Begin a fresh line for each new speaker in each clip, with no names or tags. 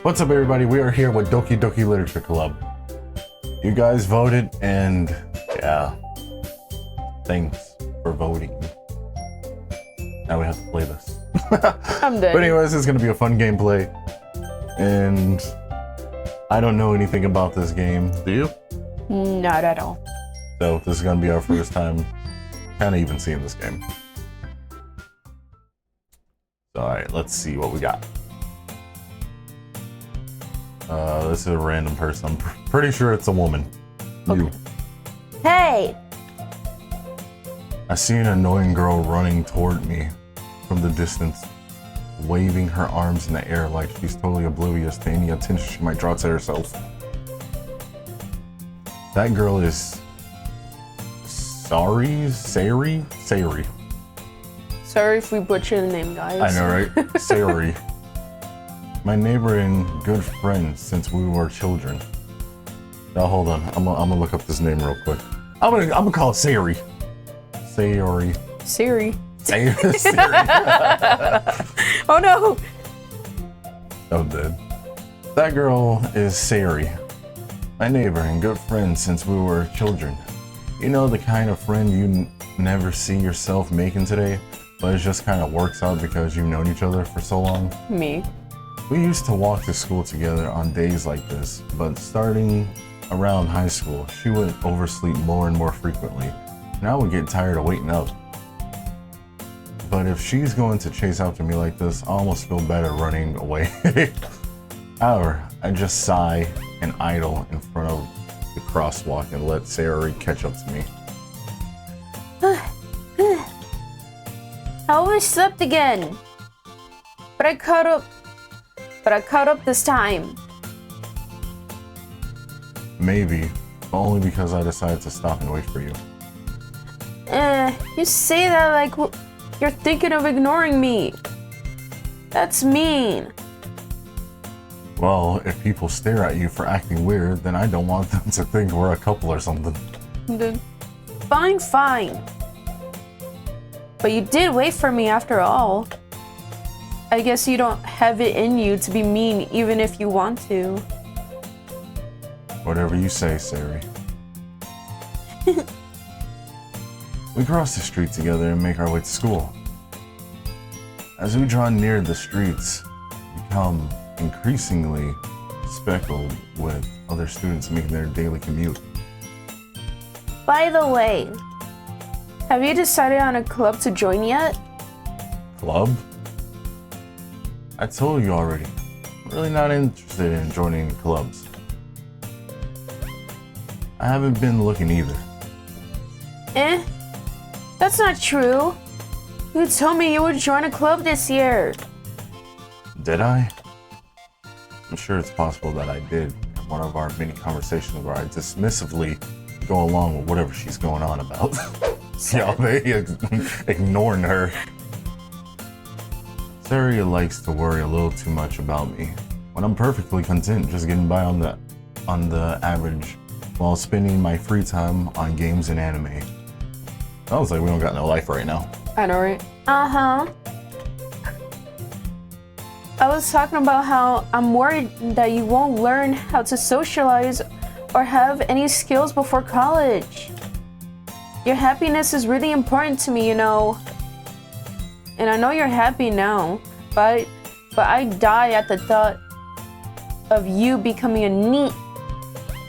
What's up, everybody? We are here with Doki Doki Literature Club. You guys voted, and yeah, thanks for voting. Now we have to play this.
I'm dead.
But anyways, it's gonna be a fun gameplay, and I don't know anything about this game. Do you?
Not at all.
So this is gonna be our first time kind of even seeing this game. So, all right, let's see what we got. This is a random person. I'm pretty sure it's a woman.
Okay.
You.
Hey!
I see an annoying girl running toward me from the distance, waving her arms in the air like she's totally oblivious to any attention she might draw to herself. That girl is Sayori?
Sorry if we butcher the name, guys.
I know, right? Sayori. My neighbor and good friend since we were children. Now hold on, I'm gonna look up this name real quick. I'm gonna call it Sayori. Sayori.
Siri.
Sayori.
Oh no!
Oh, dead. That girl is Sayori. My neighbor and good friend since we were children. You know, the kind of friend you never see yourself making today, but it just kind of works out because you've known each other for so long.
Me.
We used to walk to school together on days like this, but starting around high school, she would oversleep more and more frequently, and I would get tired of waiting up. But if she's going to chase after me like this, I almost feel better running away. However, I just sigh and idle in front of the crosswalk and let Sayori catch up to me.
I overslept again. But I caught up this time.
Maybe, but only because I decided to stop and wait for you.
You say that like you're thinking of ignoring me. That's mean.
Well, if people stare at you for acting weird, then I don't want them to think we're a couple or something.
Fine. But you did wait for me after all. I guess you don't have it in you to be mean even if you want to.
Whatever you say, Sayori. We cross the street together and make our way to school. As we draw near the streets, we become increasingly speckled with other students making their daily commute.
By the way, have you decided on a club to join yet?
Club? I told you already. I'm really not interested in joining clubs. I haven't been looking either.
That's not true. You told me you would join a club this year.
Did I? I'm sure it's possible that I did in one of our many conversations where I dismissively go along with whatever she's going on about. Y'all, they ignoring her. Sayori likes to worry a little too much about me, when I'm perfectly content just getting by on the average while spending my free time on games and anime. Sounds like we don't got no life right now.
I know, right? Uh-huh. I was talking about how I'm worried that you won't learn how to socialize or have any skills before college. Your happiness is really important to me, you know. And I know you're happy now, but I die at the thought of you becoming a NEET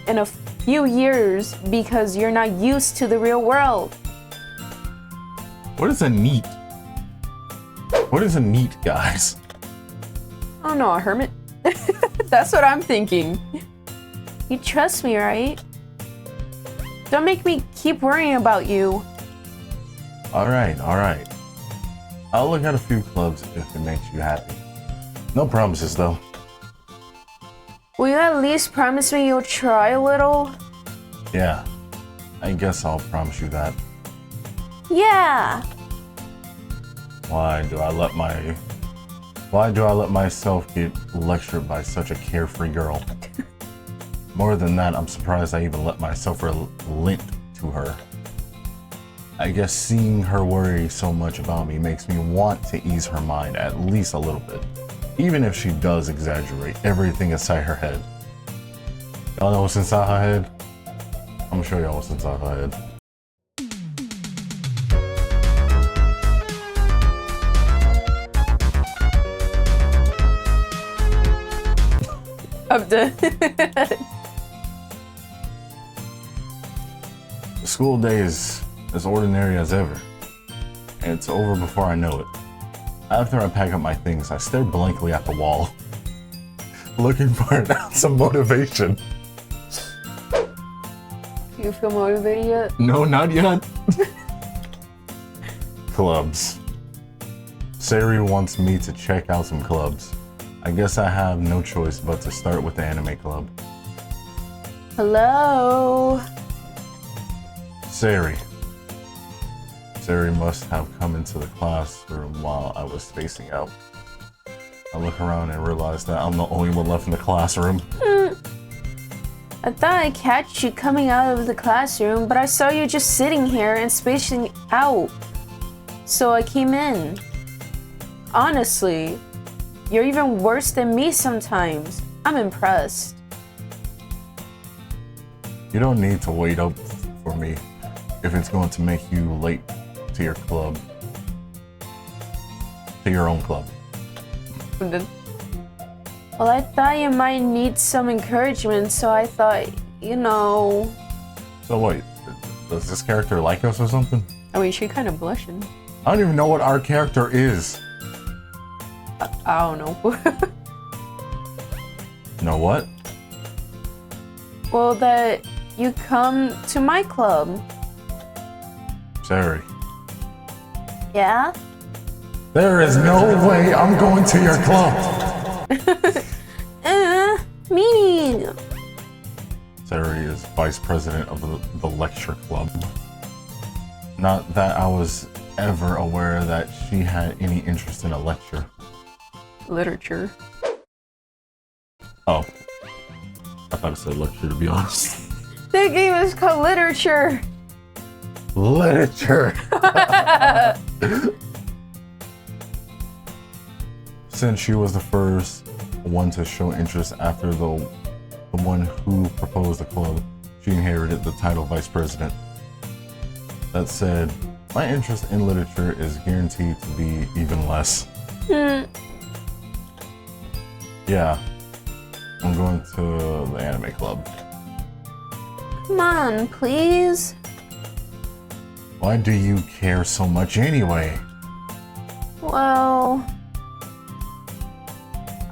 in a few years because you're not used to the real world.
What is a NEET? What is a NEET, guys?
I don't know, a hermit? That's what I'm thinking. You trust me, right? Don't make me keep worrying about you.
All right. I'll look at a few clubs if it makes you happy. No promises, though.
Will you at least promise me you'll try a little?
Yeah, I guess I'll promise you that.
Yeah.
Why do I let myself get lectured by such a carefree girl? More than that, I'm surprised I even let myself relent to her. I guess seeing her worry so much about me makes me want to ease her mind at least a little bit. Even if she does exaggerate everything inside her head. Y'all know what's inside her head? I'm gonna show y'all what's inside her head.
I'm done.
The school day is as ordinary as ever, and it's over before I know it. After I pack up my things, I stare blankly at the wall, looking for an ounce of motivation.
Do you feel motivated yet?
No, not yet. Clubs. Sayori wants me to check out some clubs. I guess I have no choice but to start with the anime club.
Hello?
Sayori. Sayori must have come into the classroom while I was spacing out. I look around and realize that I'm the only one left in the classroom.
I thought I'd catch you coming out of the classroom, but I saw you just sitting here and spacing out. So I came in. Honestly, you're even worse than me sometimes. I'm impressed.
You don't need to wait up for me if it's going to make you late to your club. To your own club.
Well, I thought you might need some encouragement, so I thought, you know...
So wait, does this character like us or something?
I mean, she kind of blushing.
I don't even know what our character is.
I don't know.
You know what?
Well, that you come to my club.
Sayori.
Yeah?
There is no way I'm going to your club.
Me.
Sayori is vice president of the lecture club. Not that I was ever aware that she had any interest in a lecture.
Literature.
Oh. I thought it said lecture, to be honest.
The game is called Literature.
Literature! Since she was the first one to show interest after the one who proposed the club, she inherited the title vice president. That said, my interest in literature is guaranteed to be even less. Yeah, I'm going to the anime club.
Come on, please.
Why do you care so much anyway?
Well,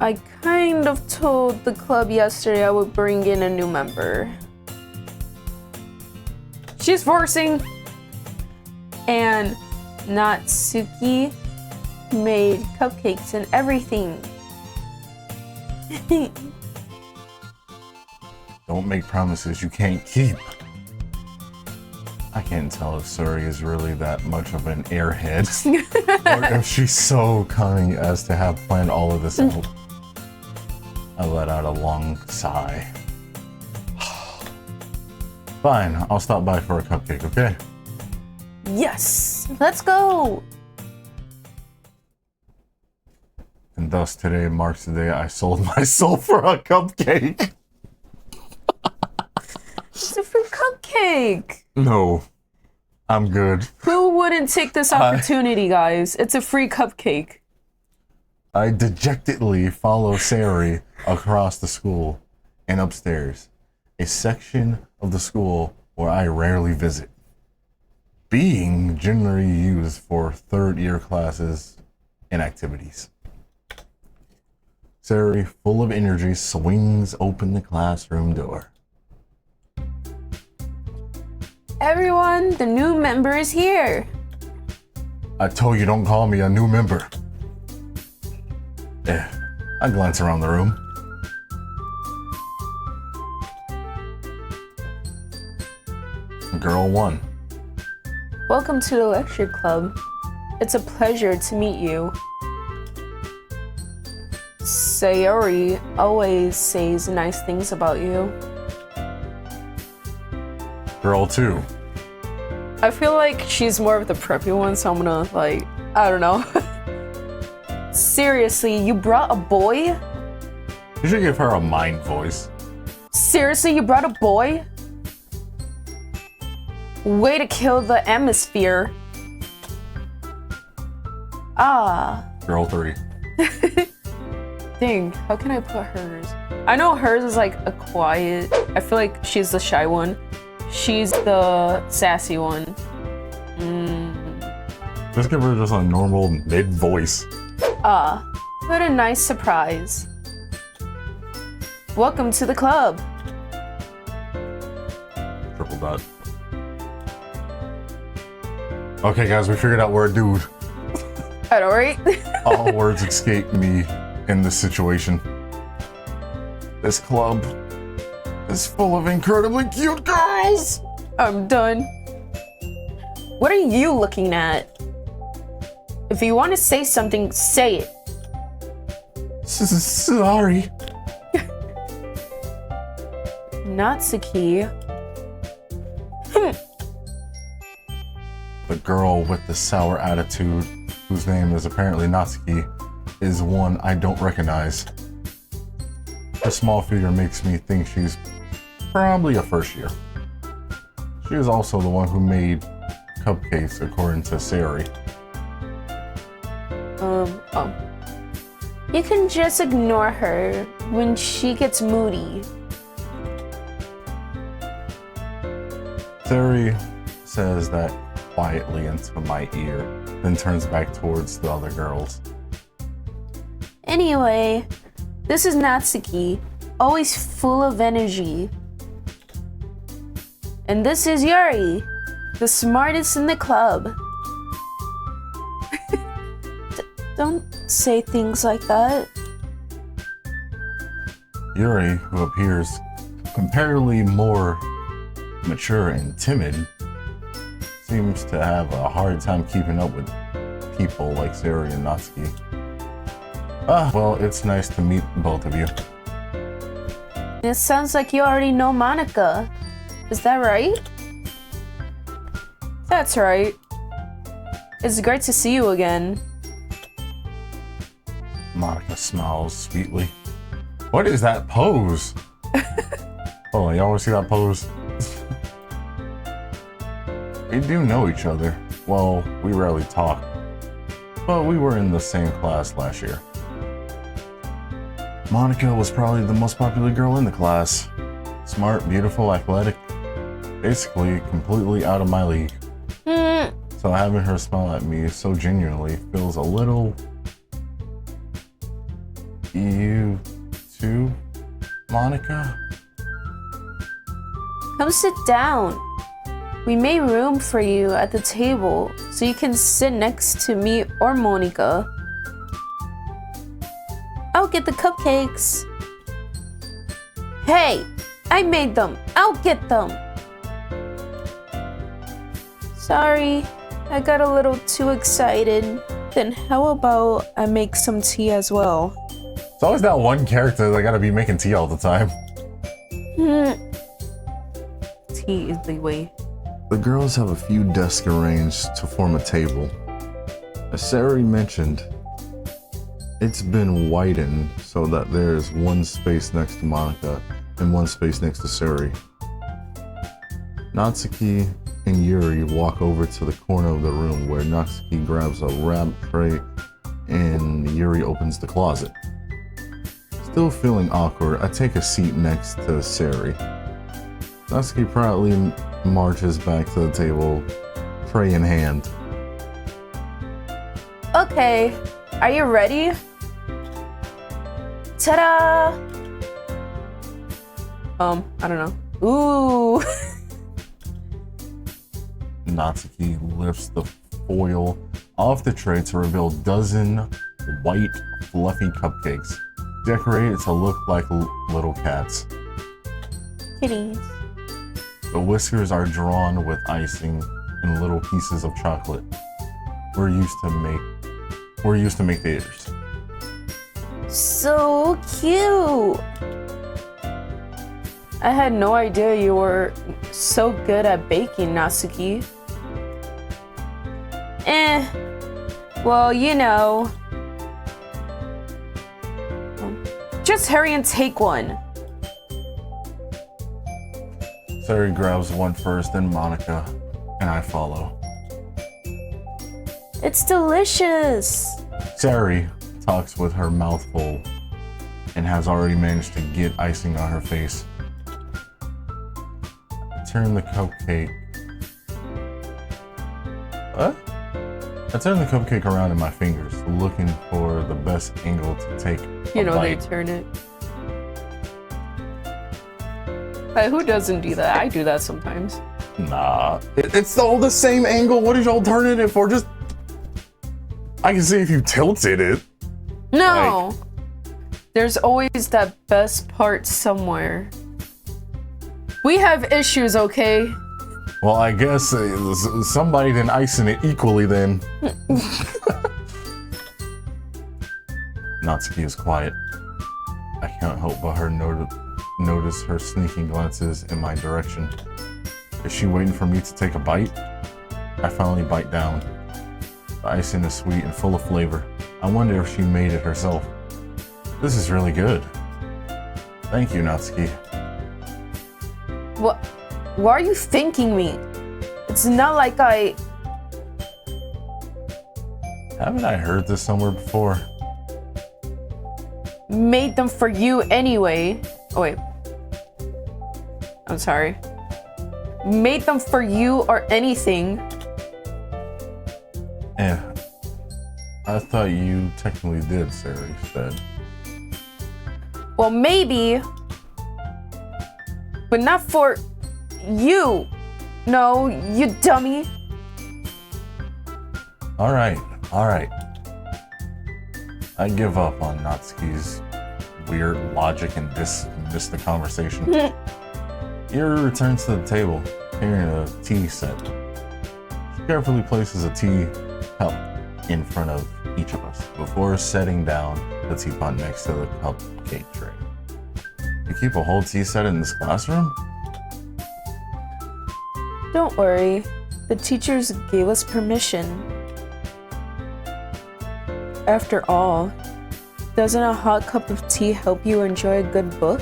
I kind of told the club yesterday I would bring in a new member. She's forcing. And Natsuki made cupcakes and everything.
Don't make promises you can't keep. I can't tell if Sayori is really that much of an airhead, or if she's so cunning as to have planned all of this out. I let out a long sigh. Fine, I'll stop by for a cupcake, okay?
Yes, let's go.
And thus today marks the day I sold my soul for a cupcake.
It's a free cupcake.
No, I'm good.
Who wouldn't take this opportunity, guys? It's a free cupcake.
I dejectedly follow Sayori across the school and upstairs, a section of the school where I rarely visit, being generally used for third-year classes and activities. Sayori, full of energy, swings open the classroom door.
Everyone, the new member is here.
I told you don't call me a new member. I glance around the room. Girl 1.
Welcome to the lecture club. It's a pleasure to meet you. Sayori always says nice things about you.
Girl 2.
I feel like she's more of the preppy one, so I'm gonna, like, I don't know. Seriously, you brought a boy?
You should give her a mind voice.
Seriously, you brought a boy? Way to kill the atmosphere. Ah.
Girl 3.
Dang, how can I put hers? I know hers is like a quiet. I feel like she's the shy one. She's the sassy one.
Just give her just a normal mid voice.
Ah, what a nice surprise. Welcome to the club.
Triple dot. Okay, guys, we figured out we're a dude.
I know, right?
All words escape me in this situation. This club is full of incredibly cute girls.
I'm done. What are you looking at? If you want to say something, say it.
Sorry.
Natsuki.
The girl with the sour attitude, whose name is apparently Natsuki, is one I don't recognize. Her small figure makes me think she's probably a first year. She is also the one who made cupcakes, according to Sayori.
Oh. You can just ignore her when she gets moody.
Sayori says that quietly into my ear, then turns back towards the other girls.
Anyway, this is Natsuki, always full of energy. And this is Yuri, the smartest in the club. Don't say things like that.
Yuri, who appears comparatively more mature and timid, seems to have a hard time keeping up with people like Sayori and Natsuki. Well, it's nice to meet both of you.
It sounds like you already know Monika. Is that right? That's right. It's great to see you again.
Monika smiles sweetly. What is that pose? Hold on, y'all wanna see that pose? We do know each other. Well, we rarely talk, but we were in the same class last year. Monika was probably the most popular girl in the class. Smart, beautiful, athletic, basically completely out of my league. So having her smile at me so genuinely feels a little... You too, Monika?
Come sit down. We made room for you at the table so you can sit next to me or Monika. I'll get the cupcakes. Hey, I made them. I'll get them. Sorry, I got a little too excited. Then how about I make some tea as well?
It's always that one character that gotta be making tea all the time.
Tea is the way.
The girls have a few desks arranged to form a table. As Sayori mentioned, it's been widened so that there's one space next to Monika and one space next to Sayori. Natsuki and Yuri walk over to the corner of the room where Natsuki grabs a wrap tray and Yuri opens the closet. Still feeling awkward, I take a seat next to Sayori. Natsuki proudly marches back to the table, tray in hand.
Okay, are you ready? Ta-da! I don't know. Ooh!
Natsuki lifts the foil off the tray to reveal a dozen white, fluffy cupcakes, decorated to look like little cats.
Kitties.
The whiskers are drawn with icing and little pieces of chocolate. We're used to make theaters.
So cute! I had no idea you were so good at baking, Natsuki. Well, you know, Just hurry and take one.
Sayori grabs one first, then Monika, and I follow.
It's delicious.
Sayori talks with her mouth full and has already managed to get icing on her face. I turn the cupcake around in my fingers, looking for the best angle to take
You
a
know
bite.
they turn it. Who doesn't do that? I do that sometimes.
Nah, it's all the same angle. What is your alternative for? Just, I can see if you tilted it.
No! There's always that best part somewhere. We have issues, okay?
Well, I guess somebody didn't icing it equally then. Natsuki is quiet. I can't help but notice her sneaking glances in my direction. Is she waiting for me to take a bite? I finally bite down. The icing is sweet and full of flavor. I wonder if she made it herself. This is really good. Thank you, Natsuki.
What? Why are you thanking me? It's not like I...
Haven't I heard this somewhere before?
made them for you anyway. Oh wait. I'm sorry. Made them for you or anything.
Yeah. I thought you technically did, Sayori said.
Well, maybe. But not for you. No, you dummy.
Alright. I give up on Natsuki's weird logic and dismiss the conversation. Yuri returns to the table, carrying a tea set. She carefully places a tea cup in front of each of us before setting down the teapot next to the cupcake tray. You keep a whole tea set in this classroom?
Don't worry. The teachers gave us permission. After all, doesn't a hot cup of tea help you enjoy a good book?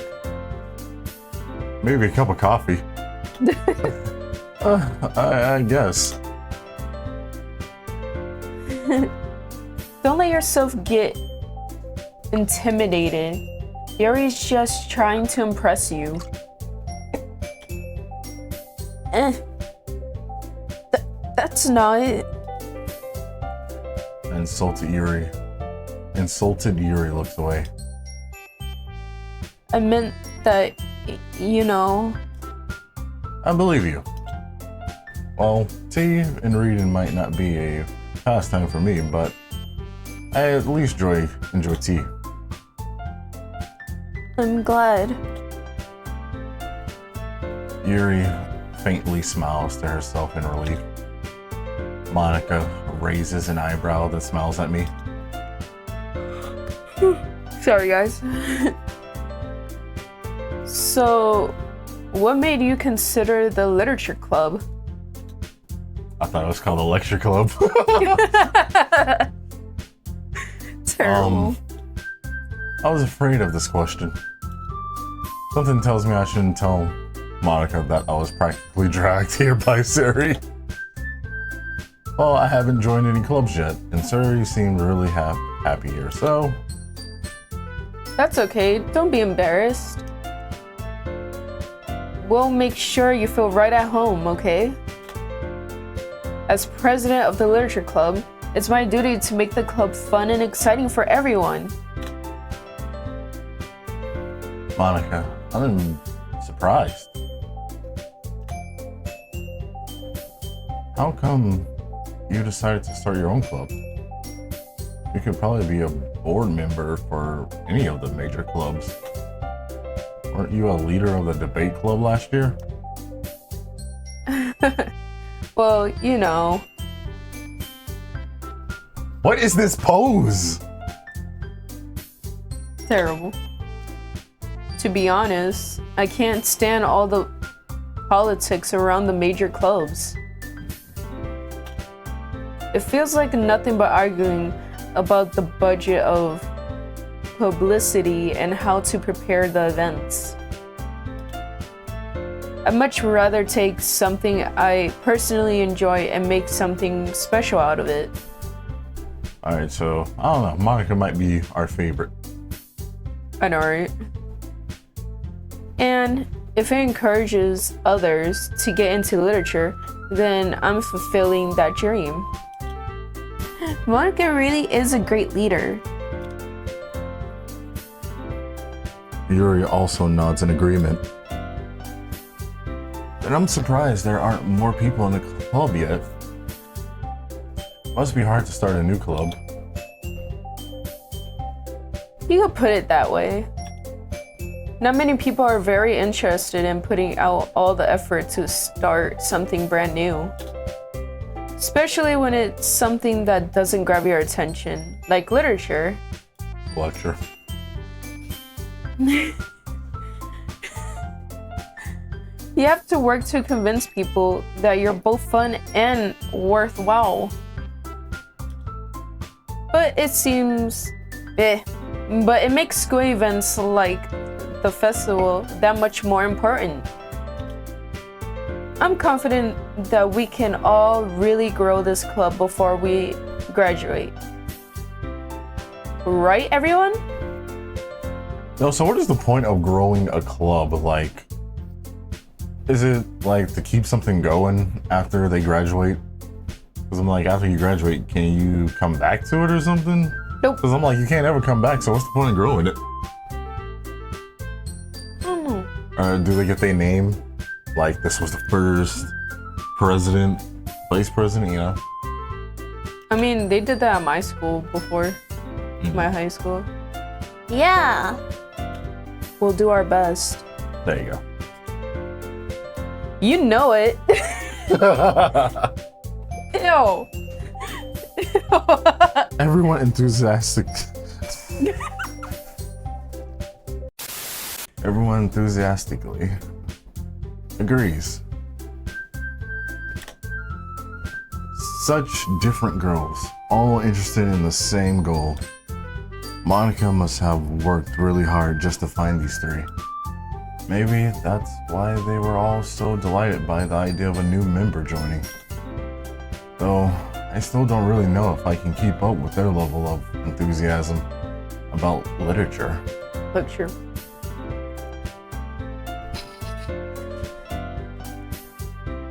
Maybe a cup of coffee. I guess.
Don't let yourself get intimidated. Yuri's just trying to impress you. That's not it.
Insulted Yuri looks away.
I meant that, you know.
I believe you. Well, tea and reading might not be a pastime for me, but I at least enjoy tea.
I'm glad.
Yuri faintly smiles to herself in relief. Monika raises an eyebrow that smiles at me.
Sorry, guys. So, what made you consider the literature club?
I thought it was called a lecture club.
Terrible.
I was afraid of this question. Something tells me I shouldn't tell Monika that I was practically dragged here by Sayori. Well, I haven't joined any clubs yet, and Sayori seemed really happy here, so...
That's okay, don't be embarrassed. We'll make sure you feel right at home, okay? As president of the literature club, it's my duty to make the club fun and exciting for everyone.
Monika, I'm surprised. How come you decided to start your own club? You could probably be a board member for any of the major clubs. Weren't you a leader of the debate club last year?
Well, you know.
What is this pose?
Terrible. To be honest, I can't stand all the politics around the major clubs. It feels like nothing but arguing about the budget of publicity and how to prepare the events. I'd much rather take something I personally enjoy and make something special out of it.
Alright, so, I don't know, Monika might be our favorite.
I know, right? And if it encourages others to get into literature, then I'm fulfilling that dream. Monika really is a great leader.
Yuri also nods in agreement. And I'm surprised there aren't more people in the club yet. Must be hard to start a new club.
You could put it that way. Not many people are very interested in putting out all the effort to start something brand new. Especially when it's something that doesn't grab your attention, like literature.
Lecture.
You have to work to convince people that you're both fun and worthwhile. But it seems but it makes school events like the festival that much more important. I'm confident that we can all really grow this club before we graduate. Right, everyone?
No, so what is the point of growing a club? Like, is it like to keep something going after they graduate? Because I'm like, after you graduate, can you come back to it or something?
Nope.
Because I'm like, you can't ever come back, so what's the point of growing it?
I don't know.
Do they get their name? Like, this was the first president, vice president, you know?
I mean, they did that at my school before, my high school. Yeah. We'll do our best.
There you go.
You know it. Ew.
Everyone enthusiastic. Everyone enthusiastically agrees. Such different girls, all interested in the same goal. Monika must have worked really hard just to find these three. Maybe that's why they were all so delighted by the idea of a new member joining. Though, I still don't really know if I can keep up with their level of enthusiasm about literature.
Lecture.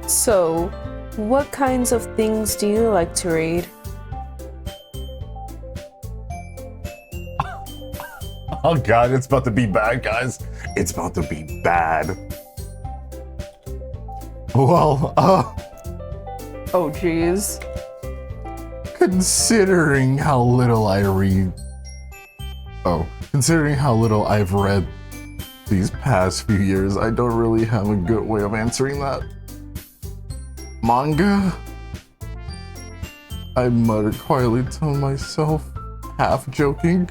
So, what kinds of things do you like to read?
Oh god, it's about to be bad, guys. It's about to be bad. Well,
Oh, jeez.
Considering how little I read... Considering how little I've read these past few years, I don't really have a good way of answering that. Manga? I muttered quietly to myself, half joking.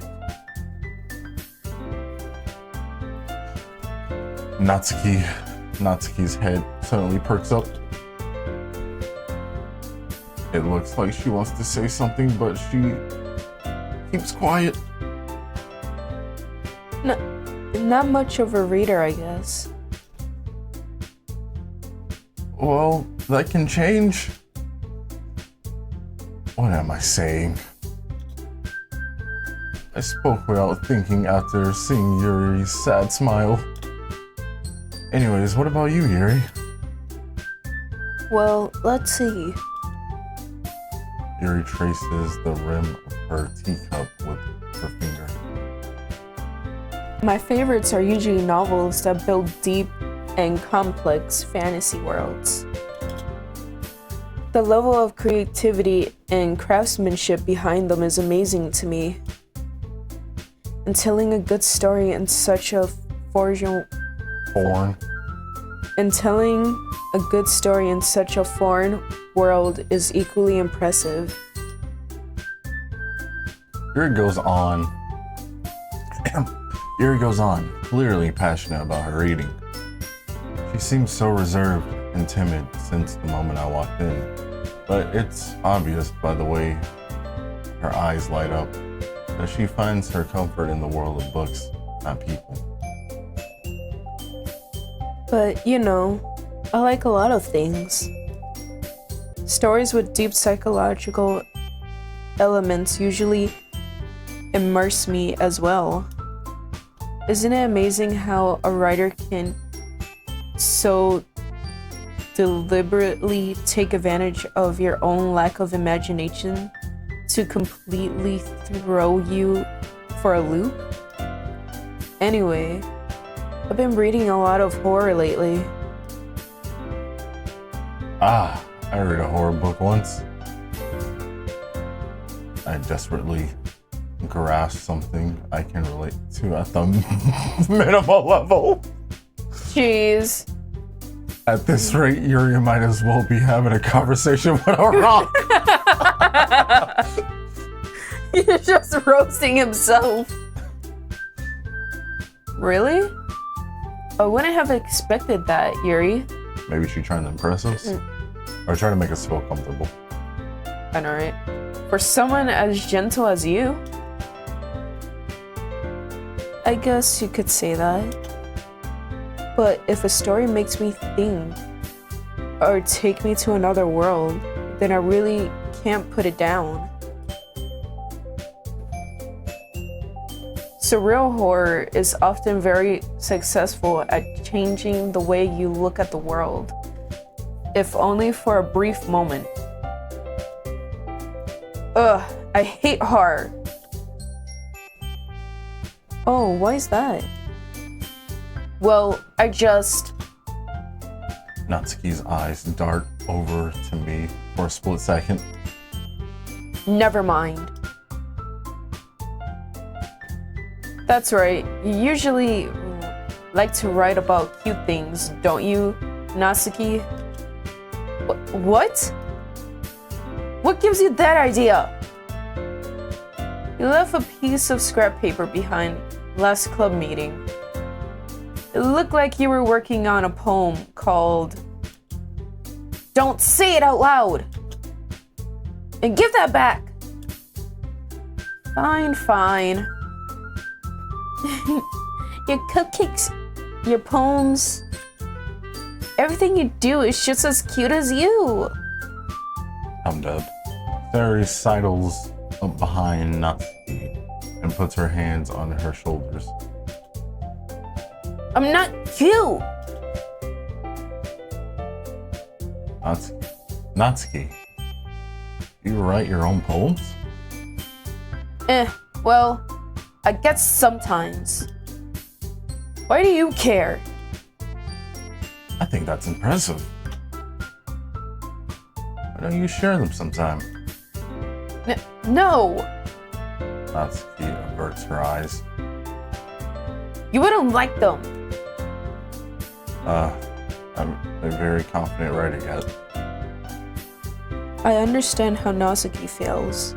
Natsuki's head suddenly perks up. It looks like she wants to say something, but she keeps quiet.
Not much of a reader, I guess.
Well, that can change. What am I saying? I spoke without thinking after seeing Yuri's sad smile. Anyways, what about you, Yuri?
Well, let's see.
Yuri traces the rim of her teacup with her finger.
My favorites are usually novels that build deep and complex fantasy worlds. The level of creativity and craftsmanship behind them is amazing to me. And telling a good story in such a foreign world is equally impressive.
Yuri goes on, clearly passionate about her reading. She seems so reserved and timid since the moment I walked in, but it's obvious by the way her eyes light up. that she finds her comfort in the world of books, not people.
But, you know, I like a lot of things. Stories with deep psychological elements usually immerse me as well. Isn't it amazing how a writer can so deliberately take advantage of your own lack of imagination to completely throw you for a loop? Anyway, I've been reading a lot of horror lately.
Ah, I read a horror book once. I desperately grasped something I can relate to at the minimal level.
Jeez.
At this rate, Yuri might as well be having a conversation with a rock.
He's just roasting himself. Really? I wouldn't have expected that, Yuri.
Maybe she's trying to impress us? Or trying to make us feel comfortable.
I know, right? For someone as gentle as you, I guess you could say that. But if a story makes me think or take me to another world, then I really can't put it down. Surreal horror is often very successful at changing the way you look at the world, if only for a brief moment. Ugh, I hate horror. Oh, why is that? Well, I just...
Natsuki's eyes dart over to me for a split second.
Never mind. That's right, you usually like to write about cute things, don't you, Natsuki? What? What gives you that idea? You left a piece of scrap paper behind last club meeting. It looked like you were working on a poem called Don't Say It Out Loud! And give that back! Fine, fine. Your cupcakes, your poems, everything you do is just as cute as you.
I'm dead. Sayori sidles up behind Natsuki and puts her hands on her shoulders.
I'm not cute.
Natsuki, you write your own poems?
Well, I guess sometimes. Why do you care?
I think that's impressive. Why don't you share them sometime?
No,
Natsuki averts her eyes.
you wouldn't like them.
I'm a very confident writer yet.
I understand how Natsuki feels.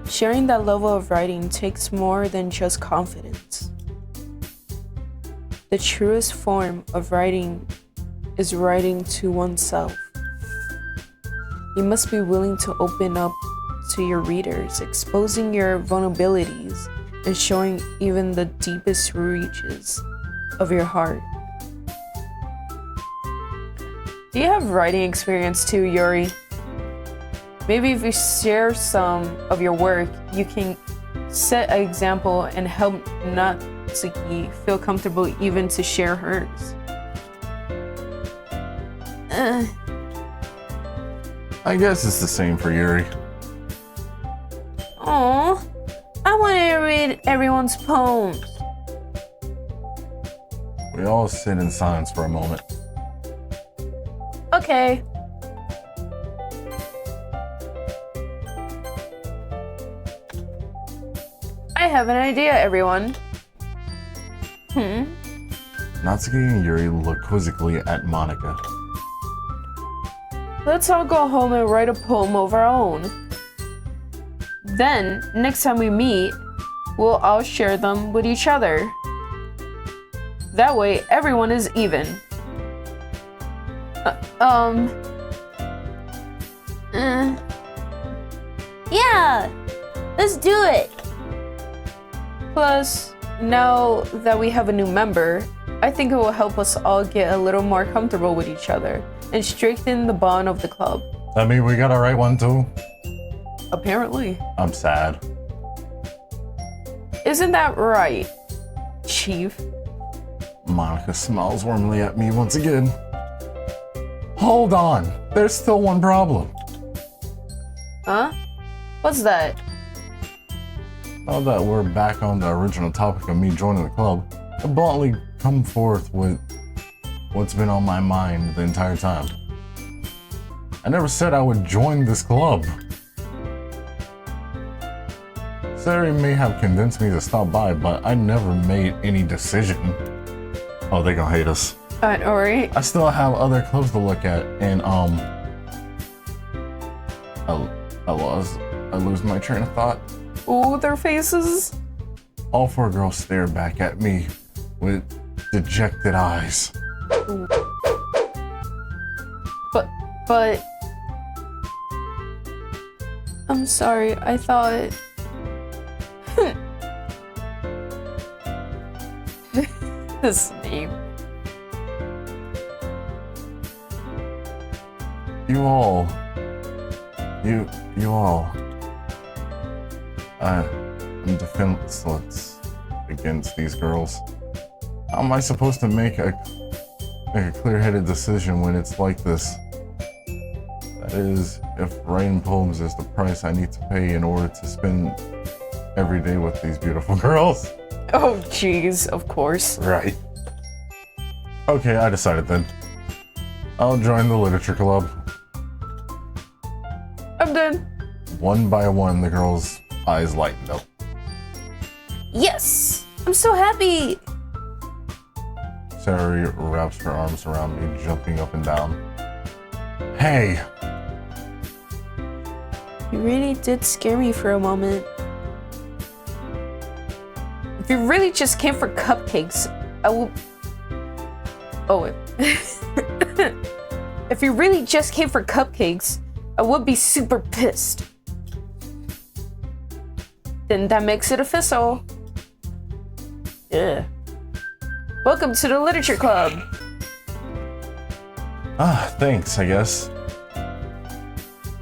Sharing that level of writing takes more than just confidence. The truest form of writing is writing to oneself. You must be willing to open up to your readers, exposing your vulnerabilities and showing even the deepest reaches of your heart. Do you have writing experience too, Yuri? Maybe if you share some of your work, you can set an example and help Natsuki feel comfortable even to share hers.
I guess it's the same for Yuri.
Aw, I want to read everyone's poems.
We all sit in silence for a moment.
Okay. I have an idea, everyone.
Natsuki and Yuri look quizzically at Monika.
Let's all go home and write a poem of our own. Then, next time we meet, we'll all share them with each other. That way, everyone is even. Yeah, Let's do it! Plus, now that we have a new member, I think it will help us all get a little more comfortable with each other and strengthen the bond of the club.
I mean, we got a right one too?
Apparently.
I'm sad.
Isn't that right, Chief?
Monika smiles warmly at me once again. Hold on, there's still one problem.
Huh? What's that?
Now that we're back on the original topic of me joining the club, I bluntly come forth with what's been on my mind the entire time. I never said I would join this club. Sayori may have convinced me to stop by, but I never made any decision. Oh, they gonna hate us.
Alright.
I still have other clubs to look at, and I lose my train of thought.
Ooh, their faces.
All four girls stare back at me with dejected eyes.
Ooh. But I'm sorry, I thought this name.
You all. I'm defenseless against these girls. How am I supposed to make a clear-headed decision when it's like this? That is, if writing poems is the price I need to pay in order to spend every day with these beautiful girls.
Oh, jeez, of course.
Right. Okay, I decided then. I'll join the literature club.
I'm done.
One by one, the girls' eyes lightened up.
Yes! I'm so happy!
Sayori wraps her arms around me, jumping up and down. Hey!
You really did scare me for a moment. If you really just came for cupcakes, I will... Oh, wait. If you really just came for cupcakes, I would be super pissed. Then that makes it official. Yeah. Welcome to the Literature Club.
Ah, thanks, I guess.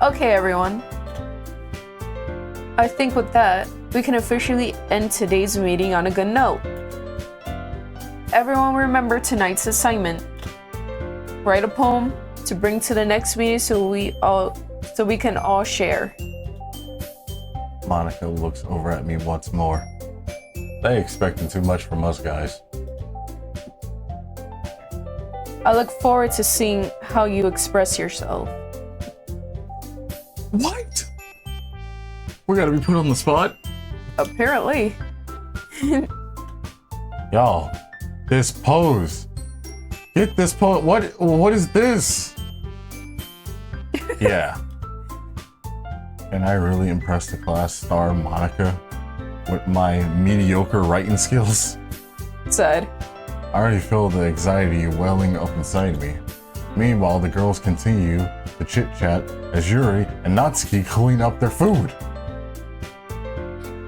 Okay, everyone. I think with that, we can officially end today's meeting on a good note. Everyone remember tonight's assignment. Write a poem to bring to the next meeting so we can all share.
Monika looks over at me once more. They expecting too much from us guys.
I look forward to seeing how you express yourself.
What? We gotta be put on the spot?
Apparently.
Y'all, this pose. Get this pose. What is this? Yeah. Can I really impress the class star Monika with my mediocre writing skills?
Sad.
I already feel the anxiety welling up inside me. Meanwhile, the girls continue to chit-chat as Yuri and Natsuki clean up their food.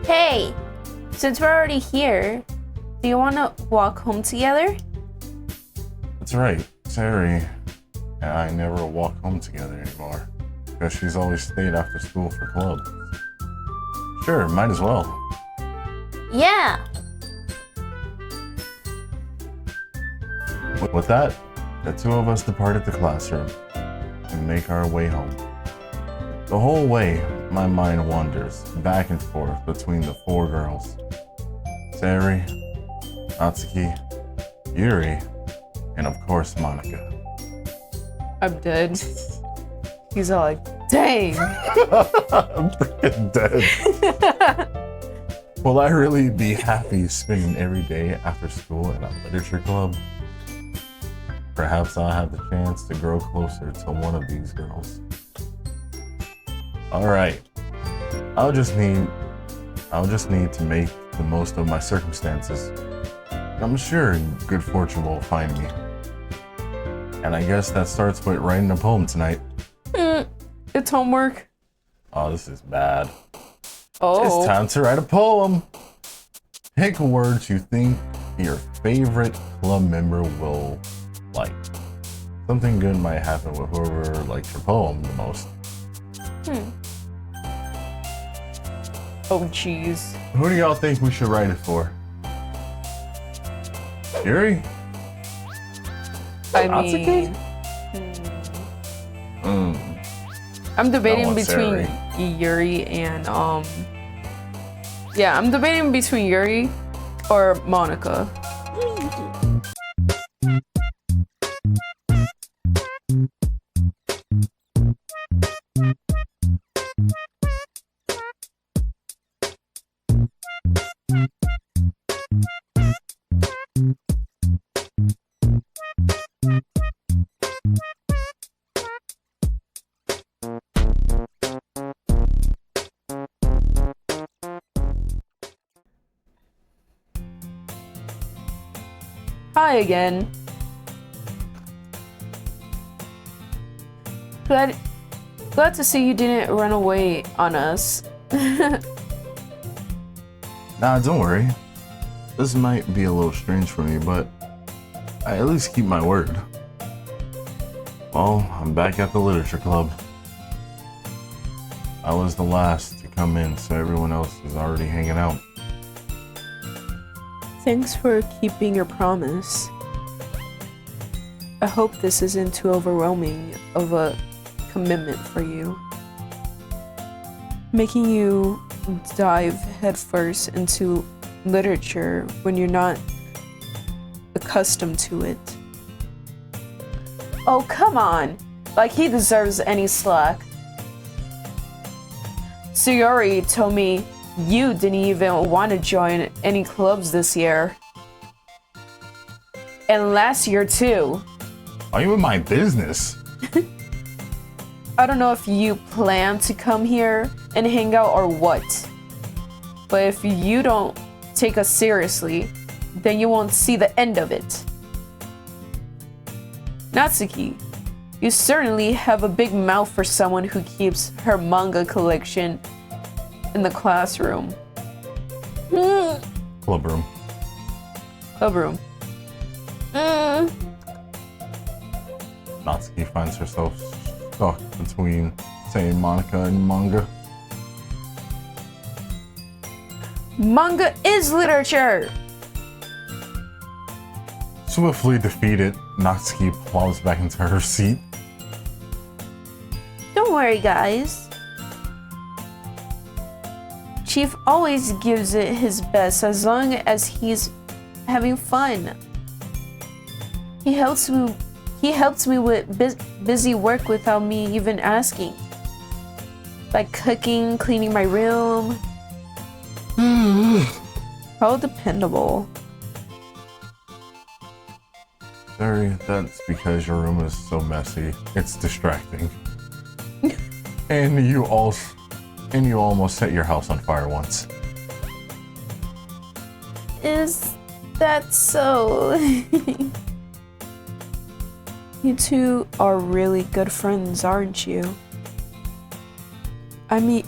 Hey, since we're already here, do you want to walk home together?
That's right, Sayori and I never walk home together anymore because she's always stayed after school for club. Sure, might as well.
Yeah.
With that, the two of us departed the classroom and make our way home. The whole way, my mind wanders back and forth between the four girls. Sayori, Natsuki, Yuri, and of course Monika.
I'm dead. He's all like, dang.
I'm freaking dead. Will I really be happy spending every day after school in a literature club? Perhaps I'll have the chance to grow closer to one of these girls. Alright. I'll just need to make the most of my circumstances. I'm sure good fortune will find me. And I guess that starts with writing a poem tonight.
It's homework.
Oh, this is bad.
Oh.
It's time to write a poem. Pick words you think your favorite club member will like. Something good might happen with whoever likes your poem the most.
Oh, jeez.
Who do y'all think we should write it for? Yuri?
I
Natsuki?
mean, I'm debating between
Sayori.
Yuri and yeah, I'm debating between Yuri or Monika. Hi again. Glad to see you didn't run away on us.
Nah, don't worry. This might be a little strange for me, but I at least keep my word. Well, I'm back at the literature club. I was the last to come in, so everyone else is already hanging out.
Thanks for keeping your promise. I hope this isn't too overwhelming of a commitment for you. Making you dive headfirst into literature when you're not accustomed to it. Oh, come on! Like he deserves any slack. Sayori told me you didn't even want to join any clubs this year. And last year too.
Are you in my business?
I don't know if you plan to come here and hang out or what. But if you don't take us seriously, then you won't see the end of it. Natsuki, you certainly have a big mouth for someone who keeps her manga collection in the classroom.
Club room.
Club room.
Natsuki finds herself stuck between saying Monika and manga.
Manga is literature!
Swiftly defeated, Natsuki plows back into her seat.
Don't worry, guys. Chief always gives it his best as long as he's having fun. He helps me with busy work without me even asking. Like cooking, cleaning my room. How dependable.
Sorry, that's because your room is so messy. It's distracting. and you almost set your house on fire once.
Is that so? You two are really good friends, aren't you? I mean,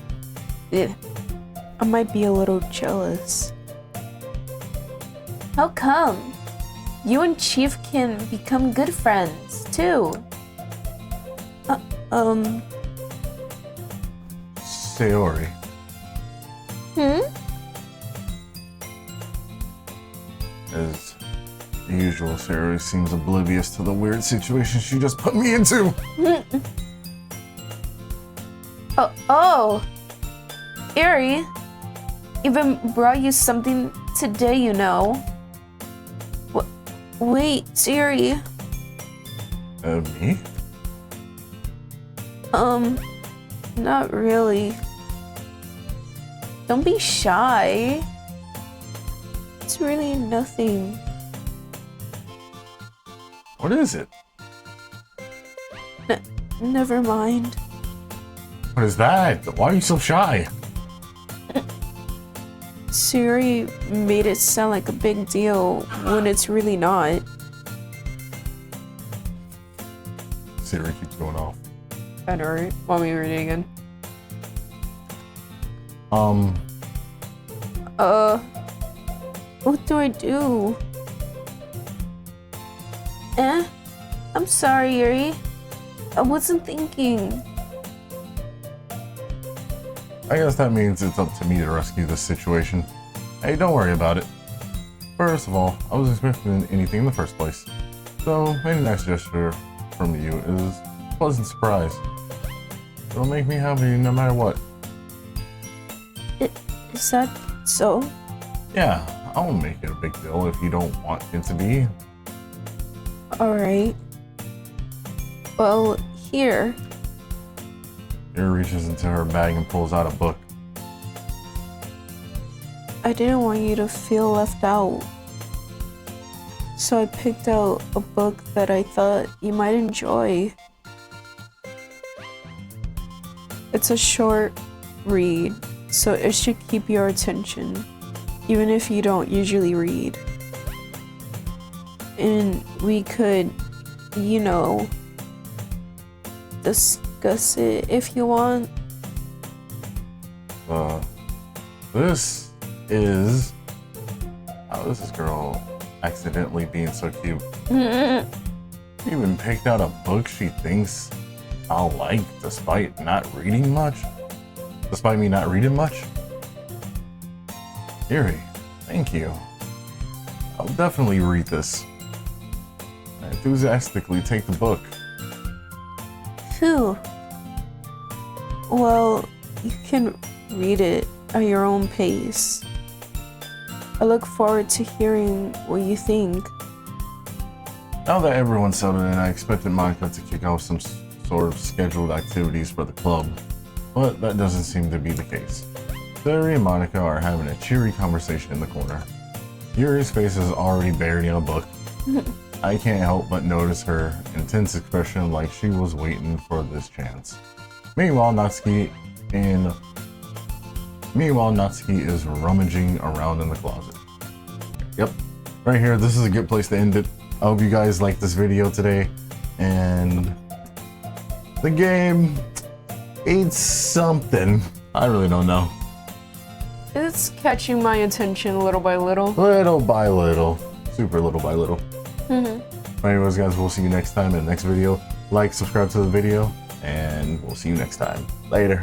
I might be a little jealous. How come? You and Chief can become good friends, too.
Sayori. As usual, Sayori seems oblivious to the weird situation she just put me into.
Oh, Yuri, even brought you something today, you know. Wait, Yuri.
Me?
Not really. Don't be shy. It's really nothing.
What is it?
Never mind.
What is that? Why are you so shy?
Sayori made it sound like a big deal when it's really not.
Sayori keeps going off.
I know, right? Want me to read it again? What do I do? I'm sorry, Yuri. I wasn't thinking.
I guess that means it's up to me to rescue this situation. Hey, don't worry about it. First of all, I wasn't expecting anything in the first place. So, any nice gesture from you is a pleasant surprise. It'll make me happy no matter what.
Is that so?
Yeah, I won't make it a big deal if you don't want it to be.
Alright. Well, here.
Yuri reaches into her bag and pulls out a book.
I didn't want you to feel left out. So I picked out a book that I thought you might enjoy. It's a short read, so it should keep your attention, even if you don't usually read. And we could, you know, discuss it if you want.
This is... How is this girl accidentally being so cute? She even picked out a book she thinks I'll like despite not reading much? Despite me not reading much? Yuri, thank you. I'll definitely read this. I enthusiastically take the book.
Phew. Well, you can read it at your own pace. I look forward to hearing what you think.
Now that everyone's settled in, I expected Monika to kick off some sort of scheduled activities for the club, but that doesn't seem to be the case. Sayori and Monika are having a cheery conversation in the corner. Yuri's face is already buried in a book. I can't help but notice her intense expression like she was waiting for this chance. Meanwhile, Natsuki is rummaging around in the closet. Yep, right here, this is a good place to end it. I hope you guys liked this video today, and the game, it's something. I really don't know.
It's catching my attention little by little.
Little by little. Super little by little. Anyways, guys, we'll see you next time in the next video. Like, subscribe to the video, and we'll see you next time. Later.